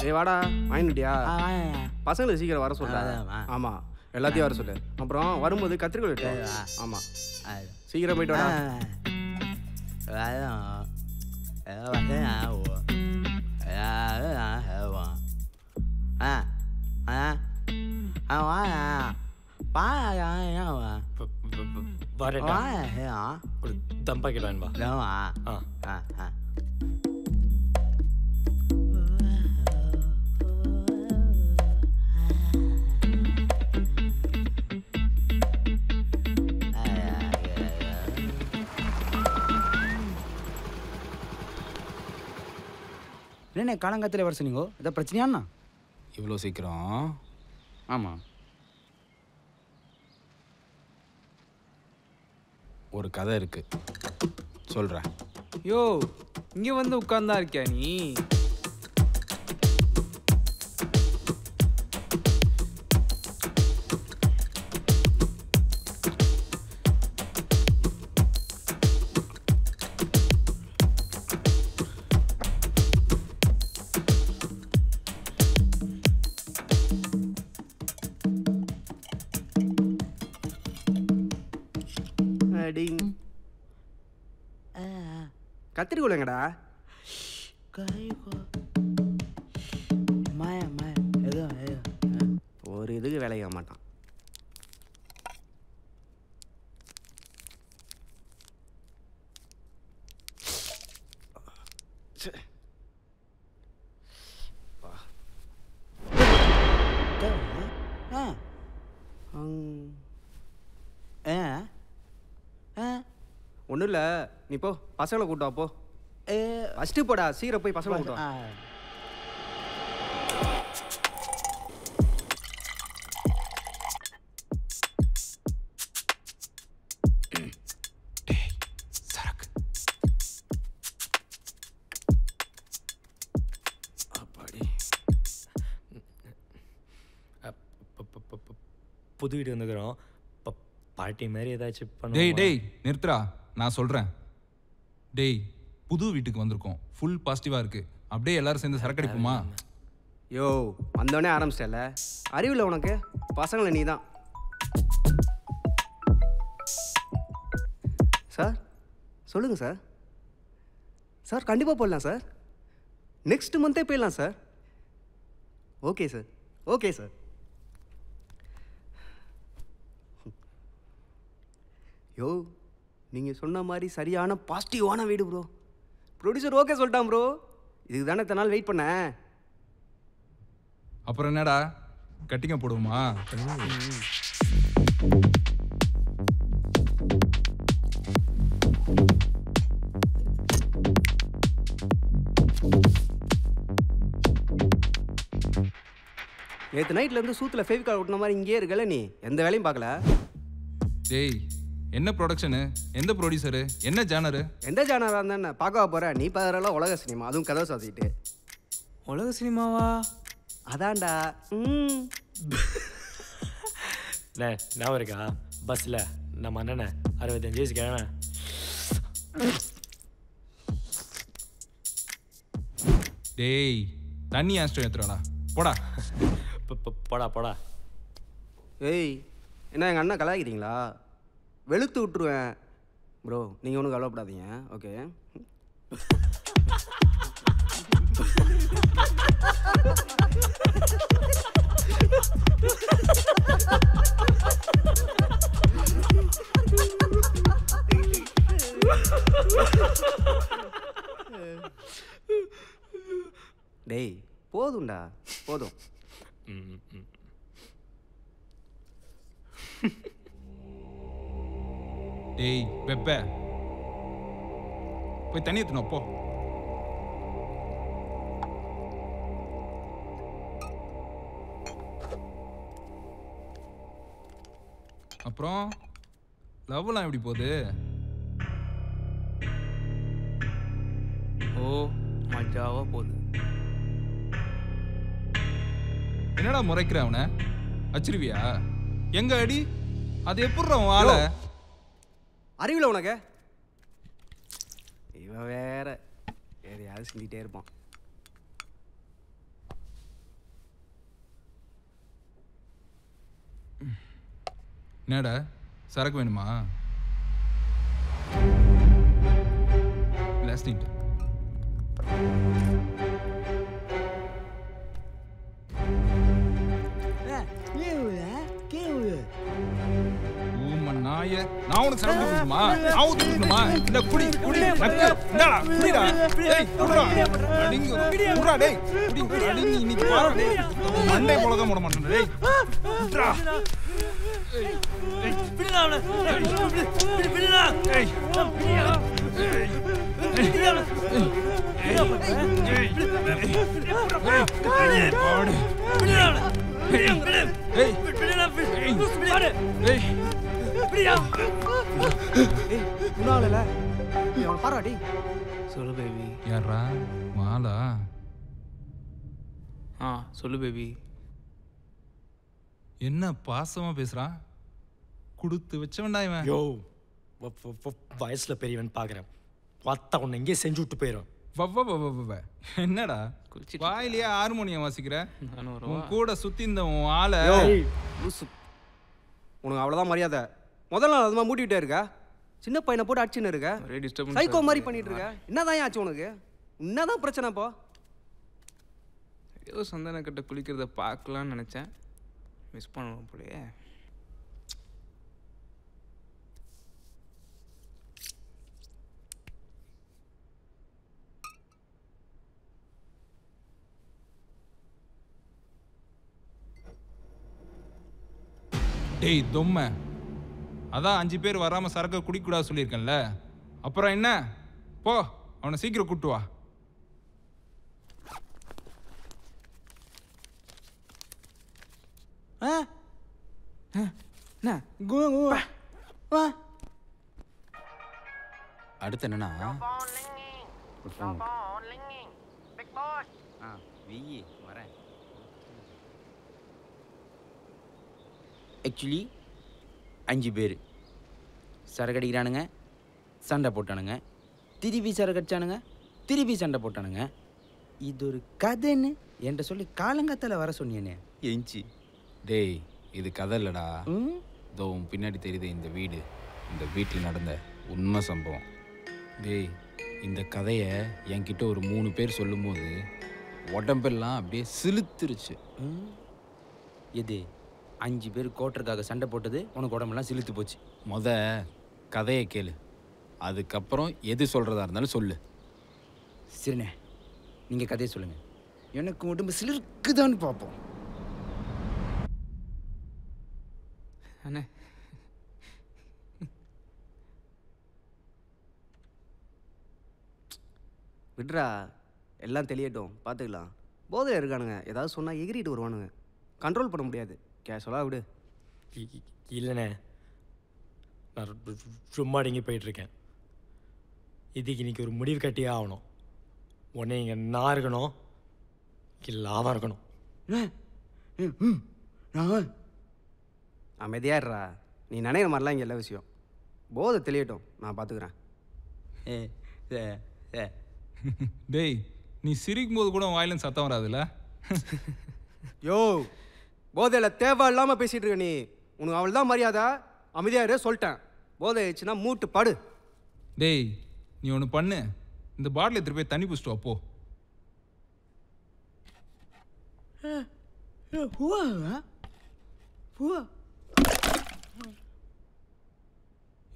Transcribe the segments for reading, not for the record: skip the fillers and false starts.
ஏய் வாடா வாங்கிட்டியா? பசங்களை சீக்கிரம் வர சொல்ல. ஆமாம் எல்லாத்தையும் வர சொல்லு. அப்புறம் வரும்போது கத்திரிக்கோள் விட்டு. ஆமாம் சீக்கிரம் போயிட்டு வாடா. ஒரு தம் பாக்கெட் வாங்கிவா. என்ன காலங்காத்தில் வர சொன்னீங்கோ? ஏதாவது பிரச்சனையாண்ணா? இவ்வளோ சீக்கிரம்? ஆமாம். ஒரு கதை இருக்கு சொல்கிறேன். யோ இங்கே வந்து உட்கார்ந்தா இருக்கியா நீ? கத்திரிக்கோள் எங்கடா? ஒரு இதுக்கு வேலைக்க மாட்டான். ஒன்றும் இல்லை, நீ போ பசங்களை கூட்டா போ. ஃபஸ்ட்டு போடா சீக்கிரம் போய் பசங்களை கூட்டா. புது வீடு வந்துக்கிறோம். பார்ட்டி மாதிரி ஏதாச்சும் பண்ண. டேய் நிறுத்துறா, நான் சொல்கிறேன். டேய் புது வீட்டுக்கு வந்திருக்கோம், ஃபுல் பாசிட்டிவாக இருக்குது. அப்படியே எல்லாரும் சேர்ந்து சரக்கடிப்போமா? யோ வந்தோடனே ஆரம்பிச்சிட்டல, அறிவில் உனக்கு பசங்களை நீ தான். சார் சொல்லுங்கள் சார். சார் கண்டிப்பாக போடலாம் சார், நெக்ஸ்ட் மந்த்தே போயிடலாம் sir. Okay sir, okay sir. யோ நீங்கள் சொன்ன மாதிரி சரியான பாசிட்டிவான வீடு ப்ரோ. ப்ரொடியூசர் ஓகே சொல்லிட்டான் ப்ரோ. இதுக்கு தானே இத்தனை நாள் வெயிட் பண்ணேன். அப்புறம் என்னடா கட்டிங்க போடுவோமா? நேற்று நைட்லேருந்து சூத்தில் ஃபேவிகால் ஓட்டின மாதிரி இங்கேயே இருக்கல, நீ எந்த வேலையும் பார்க்கல. டேய் என்ன ப்ரொடக்ஷனு, எந்த ப்ரொடியூசரு, என்ன ஜானரு? எந்த ஜானராக இருந்தானே பார்க்க போகிறேன். நீ பார்க்குறலாம் உலக சினிமா, அதுவும் கதை சாத்திட்டு. உலக சினிமாவா? அதான்டா. ஞாபகம் இருக்கா பஸ்ஸில் நம்ம அண்ணனை 65 வயசு கிழமை? டேய் தண்ணி ஆஸ்ட்ரோ ஏற்றுறாடா போடா. போடா போடா. ஏய் என்ன எங்கள் அண்ணன் கலாய்க்கிறீங்களா? வெளுத்து விட்டுருவேன் ப்ரோ. நீங்கள் ஒன்றும் கவலைப்படாதீங்க. ஓகே டேய் போதும்டா போதும். டேய் வெப்ப போய் தண்ணி எடுத்துனோம் போ. அப்புறம் லவ்லாம் எப்படி போகுது? ஓ மஜாவா போகுது. என்னடா முறைக்கிற அவனை? அச்சிருவியா? எங்க அடி அது எப்படி ஆளை? அறிவில் உனக்கு? இவன் வேற எதையாவது செஞ்சிட்டே இருப்பான். என்னடா சரக்கு வேணுமா? லாஸ்ட் நைட் நாய நான் உனக்கு சரக்கு கொடுக்கணுமா? நான் ஊத்து கொடுக்கணுமா? இந்த குடி குடி நக்கு இந்தா குடிடா. டேய் குடிடா. அடிங்க குடிடா டேய். குடி அடி நீ இன்னைக்கு பாரு டேய். மண்டே போல தான் போட மாட்டேன் டேய். குடிடா. ஏய் பிடிடா அவன. பிடிடா. ஏய் பிடிடா. சொல்லு பேபி. யாரா மாலா? சொல்லு பேபி. என்ன பாசமா பேசுறான்? கொடுத்து வச்சவன்டா இவன். யோ வயசுல பெரியவன் பார்க்குறேன். பார்த்தா உன்னை எங்கேயே செஞ்சு விட்டு போயிடும். என்னடா வாயிலேயே ஹார்மோனியம் வாசிக்கிற? உன் கூட சுத்தி இந்த உன் ஆளை. உனக்கு அவ்வளோதான் மரியாதை. முதல்ல அதுமா மூட்டிகிட்டே இருக்கா? சின்ன பையனை போட்டு அடிச்சுன்னு இருக்க. சைக்கோ மாதிரி பண்ணிட்டு இருக்க. என்னதான் ஆச்சு உனக்கு? என்னதான் பிரச்சனை இப்போ? ஏதோ சந்தன கிட்ட குளிக்கிறத பார்க்கலான்னு நினச்சேன். மிஸ் பண்ணுவோம் போலயே. டேய் தொம்ம, அதான் 5 பேர் வராம சரக்கு குடிக்கூடாது சொல்லியிருக்கேன்ல. அப்புறம் என்ன? போ அவனை சீக்கிரம் கூட்டு வா. அடுத்து என்னன்னா வரேன். ஆக்சுவலி 5 பேர் சரக்கு அடிக்கிறானுங்க, சண்டை போட்டானுங்க, திருப்பி சரக்கு அடிச்சானுங்க, திருப்பி சண்டை போட்டானுங்க. இது ஒரு கதைன்னு என்கிட்ட சொல்லி காலங்காத்தால வர சொன்னீனே எஞ்சி. டேய் இது கதை இல்லடா. இதோ பின்னாடி தெரியுது இந்த வீடு. இந்த வீட்டில் நடந்த உண்மை சம்பவம். டேய் இந்த கதையை என்கிட்ட ஒரு 3 பேர் சொல்லும்போது உடம்பெல்லாம் அப்படியே சிலுத்துருச்சு. எது 5 பேர் கோட்டருக்காக சண்டை போட்டது உனக்கு உடம்பெல்லாம் சிலுத்து போச்சு? கதையை கேளு, அதுக்கப்புறம் எது சொல்கிறதா இருந்தாலும் சொல்லு. சரிண்ணே, நீங்கள் கதையை சொல்லுங்கள். எனக்கு உடம்பு சிலிருக்குதான்னு பார்ப்போம். அண்ணே விட்றா, எல்லாம் தெளியட்டும், பார்த்துக்கலாம். போதையில் இருக்கானுங்க, ஏதாவது சொன்னால் எகிரிட்டு வருவானுங்க. கண்ட்ரோல் பண்ண முடியாது. கேஷுவலாக விடு. இல்லைண்ணே, நான் சும்மா அடங்கி போயிட்டுருக்கேன். இதுக்கு இன்னைக்கு ஒரு முடிவு கட்டியே ஆகணும். உடனே இங்கே நான் இருக்கணும், இல்லாமல் இருக்கணும். அமைதியாடுறா. நீ நினைக்கிற மாதிரிலாம் இங்கே எல்லா விஷயம். போதை தெளியட்டும், நான் பார்த்துக்கிறேன். டேய் நீ சிரிக்கும் போது கூட வாயிலும் சத்தம் வராதுல்ல? யோ போதையில் தேவை இல்லாமல் பேசிகிட்டு இருக்க நீ. உனக்கு அவள் தான் மரியாதை. அமைதியாரு சொல்லிட்டேன். போதை ஆயிடுச்சுன்னா மூட்டு படு. டேய் நீ ஒன்று பண்ணு, இந்த பாட்டில் எடுத்துகிட்டு போய் தண்ணி பிடிச்சிட்டு அப்போ.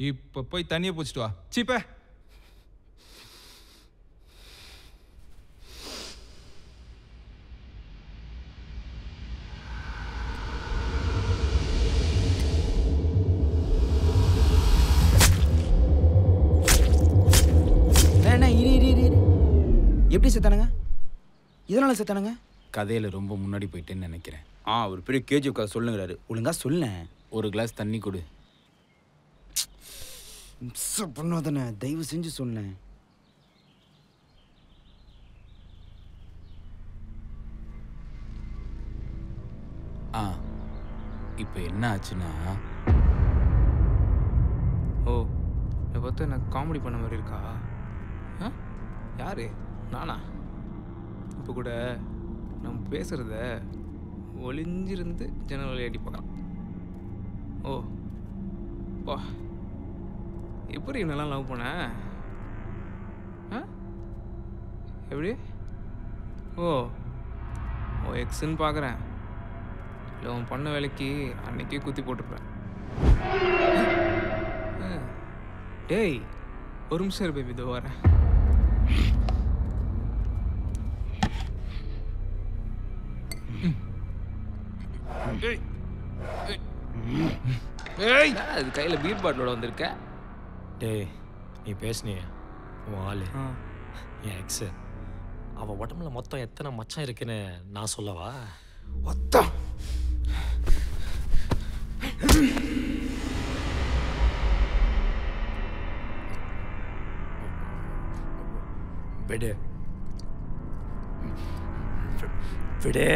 இப்போ போய் தண்ணியை பிடிச்சிட்டு வா. சீப்ப எப்படி செத்தானுங்க? இதனால செத்தானுங்க? கதையில் ரொம்ப முன்னாடி போயிட்டேன்னு நினைக்கிறேன். ஒரு பெரிய கேஜி கதை சொல்லுங்கிறாரு. ஒழுங்கா சொல்ல. ஒரு கிளாஸ் தண்ணி கொடு. பண்ணாதானே, தயவு செஞ்சு சொன்னேன். இப்போ என்ன ஆச்சுன்னா, இதை பார்த்து எனக்கு காமெடி பண்ண மாதிரி இருக்கா? யாரு? நானா? இப்போ கூட நம்ம பேசுகிறத ஒளிஞ்சிருந்து ஜன்னல் வழியாடி பார்க்கலாம். அப்பா எப்படி என்னெல்லாம் லவ் பண்ண எப்படி ஓ ஓ எக்ஸுன்னு பார்க்குறேன் இல்லை உன் பண்ண வேலைக்கு அன்னைக்கே குத்தி போட்டிருப்பேன் டேய் ஒரு நிமிஷம் இரு பேபி இதோ வரேன் அது கையில் பீர் பாட்டிலோட வந்திருக்க டேய் நீ பேசுனிய உன் ஆளு என் எக்ஸு அவள் உடம்புல மொத்தம் எத்தனை மச்சம் இருக்குன்னு நான் சொல்லவா ஒத்தம் விடு விடு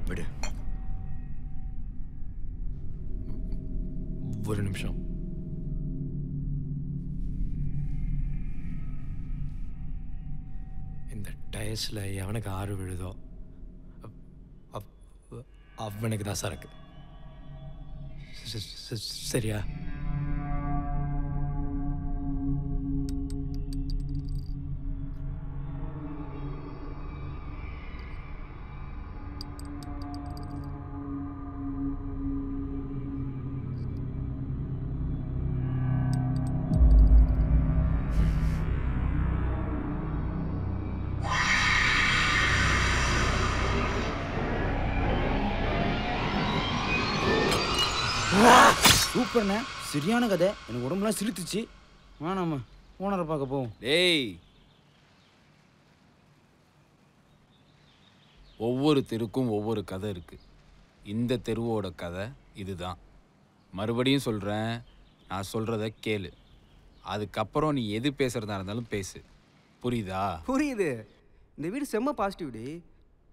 விடு ஒரு நிமிஷம் இந்த டயர்ஸில் எவனுக்கு ஆறு விழுதோ அவனுக்கு தான் சரக்கு சரியா சூப்பர்ண்ணே சரியான கதை எனக்கு உடம்புலாம் சிலுத்துச்சு வேணாம்மா ஓனரை பார்க்க போவோம். டேய் ஒவ்வொரு தெருக்கும் ஒவ்வொரு கதை இருக்கு. இந்த தெருவோட கதை இதுதான். மறுபடியும் சொல்கிறேன், நான் சொல்கிறத கேளு. அதுக்கப்புறம் நீ எது பேசுகிறதா இருந்தாலும் பேசு. புரியுதா? புரியுது. இந்த வீடு செம்ம பாசிட்டிவ்டி.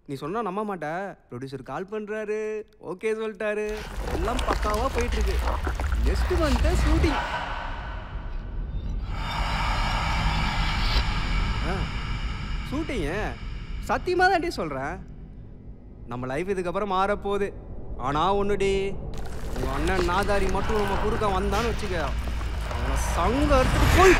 நீ சொன்னால் நம்ப மாட்டா. ப்ரொடியூசர் கால் பண்ணுறாரு, ஓகே சொல்லிட்டாரு, எல்லாம் பக்காவாக போயிட்டுருக்கு. Next month shooting. ஷூட்டிங்கு சத்தியமாக தான்டி சொல்கிறேன். நம்ம லைஃப் இதுக்கப்புறம் மாறப்போகுது. ஆனால் ஒன்றுடி, உங்கள் அண்ணன் நாதாரி மட்டும் நம்ம குறுக்க வந்தான்னு வச்சுக்க, அவனை சங்க எடுத்துட்டு போய்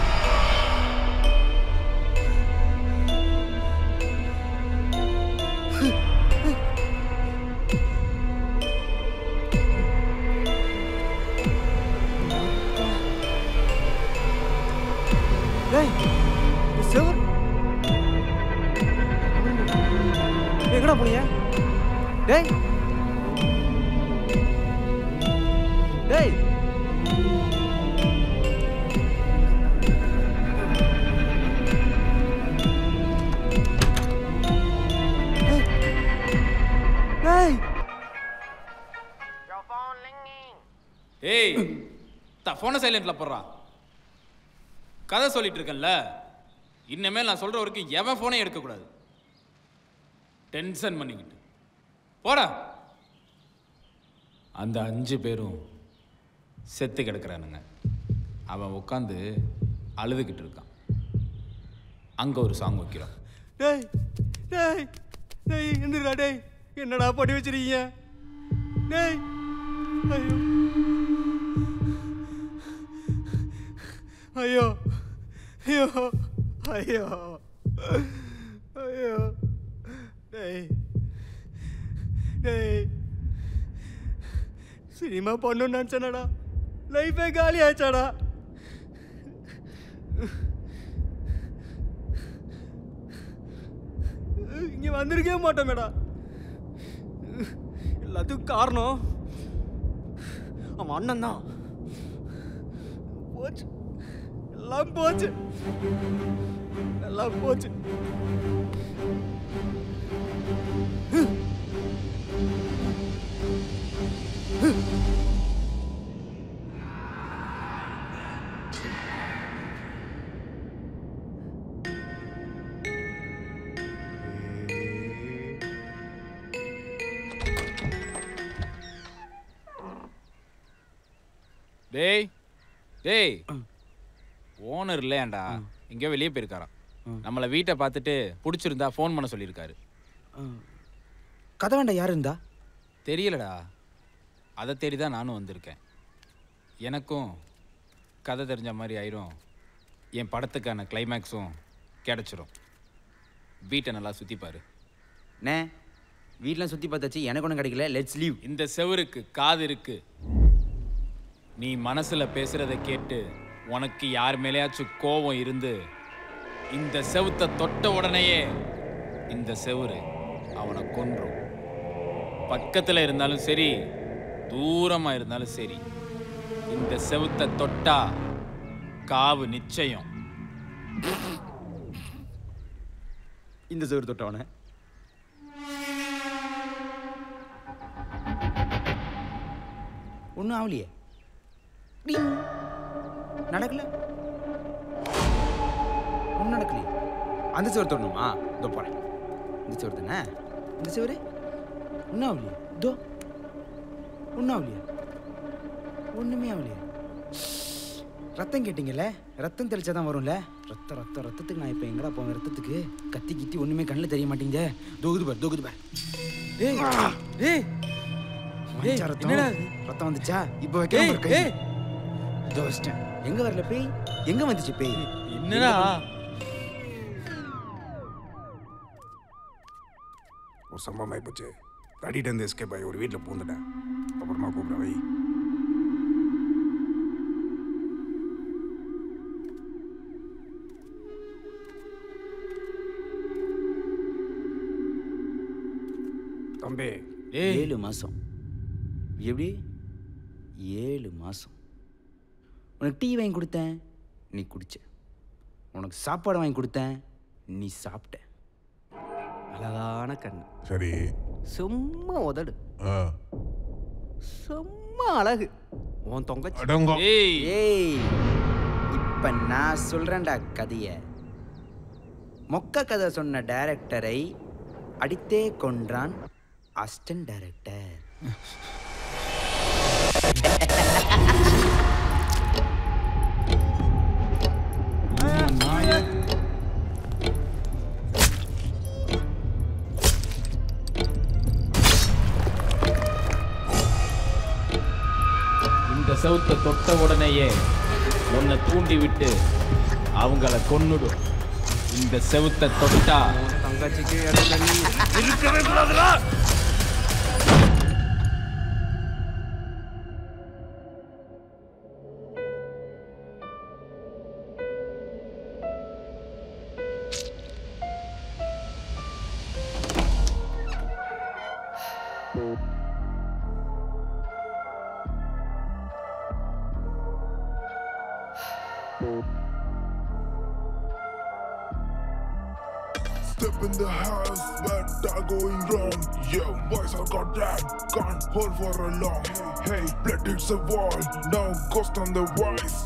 எங்கடா போனீங்க? டேய் டேய் ஏய் ஃபோனை சைலண்ட்ல போடுறா. கதை சொல்லிட்டு இருக்கேன்ல, இனிமேல் நான் சொல்ற வரைக்கும் எவன் ஃபோனை எடுக்கக்கூடாது. டென்ஷன் பண்ணிக்கிட்டு போடா. அந்த 5 பேரும் செத்து கிடக்குறானுங்க. அவன் உட்காந்து அழுதுகிட்டு இருக்கான். அங்கே ஒரு சாங் வைக்கிறான். டேய் டேய் டேய் எந்திரா. டேய் என்னடா பண்ணி வச்சிருக்கீங்க? டேய் ஐயோ ஐயோ ஐயோ ஐயோ ஐயோ. டேய் டேய் சினிமா பண்ணணும்னு நினச்சேனடா, லைஃபே காலி ஆச்சாடா. இங்கே வந்திருக்கவே மாட்டோமேடா. எல்லாத்துக்கும் காரணம் அவன் அண்ணன் தான். போச்சு, எல்லாம் போச்சு, எல்லாம் போச்சு. டேய் டேய் ஓனர் இல்லையாண்டா, எங்கேயோ வெளியே போயிருக்காராம். நம்மளை வீட்டை பார்த்துட்டு பிடிச்சிருந்தா ஃபோன் பண்ண சொல்லியிருக்காரு. கதை வேண்டாம் யார் இருந்தா தெரியலடா, அதை தேடி தான் நானும் வந்திருக்கேன். எனக்கும் கதை தெரிஞ்ச மாதிரி ஆயிரும். என் படத்துக்கான கிளைமேக்ஸும் கிடச்சிரும். வீட்டை நல்லா சுற்றிப்பாரு. அண்ணே வீட்டெலாம் சுற்றி பார்த்தாச்சு, எனக்கு ஒன்றும் கிடைக்கல. Let's leave. இந்த செவருக்கு காது இருக்கு. நீ மனசில் பேசுகிறத கேட்டு உனக்கு யார் மேலேயாச்சும் கோபம் இருந்து இந்த செவுத்தை தொட்ட உடனேயே இந்த செவுரு அவனை கொன்றும். பக்கத்தில் இருந்தாலும் சரி, தூரமாக இருந்தாலும் சரி, இந்த செவுத்தை தொட்டா காவு நிச்சயம். இந்த செவரு தொட்டவனை ஒன்றும் ஆகலையே. நடக்கல, ஒன்றும் நடக்கலையே. அந்த செவரு தொடணுமா? இதோ போகிறேன். இந்த செவரு தானே? இந்த செவரு ஒன்றும் ஆகலையே. இதோ ஒன்றும் ஆகலையே, ஒன்றுமே ஆகலையே. ரத்தம் கேட்டிங்கல்ல, ரத்தம் தெளிச்சா தான் வரும்ல. ரத்தத்துக்கு நான் இப்போ எங்கடா போவேன்? ரத்தத்துக்கு கத்தி கித்தி ஒன்றுமே கண்ணில் தெரிய மாட்டேங்குது. தொகுது பார். ஏய் ஏய் ரத்தம் வந்துச்சா? இப்போ வைக்க தோஸ்டன் எங்க வரல பேய்? எங்க வந்துச்சு பேய்? என்னடா ஒரு சம்பவம் ஆயிப்போச்சு. கட்டிட்டு இருந்து எஸ்கேப் ஆகி ஒரு வீட்டில் பூந்துட்டேன். அப்புறமா கூப்பிட வை. தம்பி 7 மாதம். எப்படி 7 மாதம்? உனக்கு டீ வாங்கி கொடுத்தேன், நீ குடிச்ச. உனக்கு சாப்பாடு வாங்கி கொடுத்தேன், நீ சாப்பிட்ட. அழகான கண்ணு, சரி. சும்மா உதடு, சும்மா அழகு. உன் தொங்கச்சி. ஏய் இப்ப நான் சொல்றேன்டா கதைய. மொக்க கதை சொன்ன டைரக்டரை அடித்தே கொன்றான் அசிஸ்டன்ட் டைரக்டர். இந்த செவுத்தை தொட்ட உடனேயே உன்னை தூண்டி விட்டு அவங்கள கொன்னுடும். இந்த செவுத்தை தொட்டா தங்கச்சிக்கு இடையில நீ இருக்கவே கூடாதுடா. Step in the house, but are going wrong. Yeah, boys are goddamn, can't hold for a long. Hey, blood hits the wall, now ghost on the voice.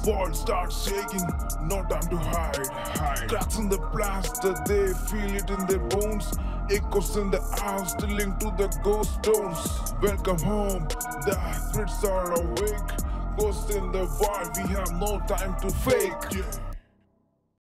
Wall starts shaking, no time to hide. Cracks in the plaster, they feel it in their bones. Echoes in the house, linked to the ghost stones. Welcome home, the spirits are awake. Ghost in the wall, we have no time to fake. Yeah.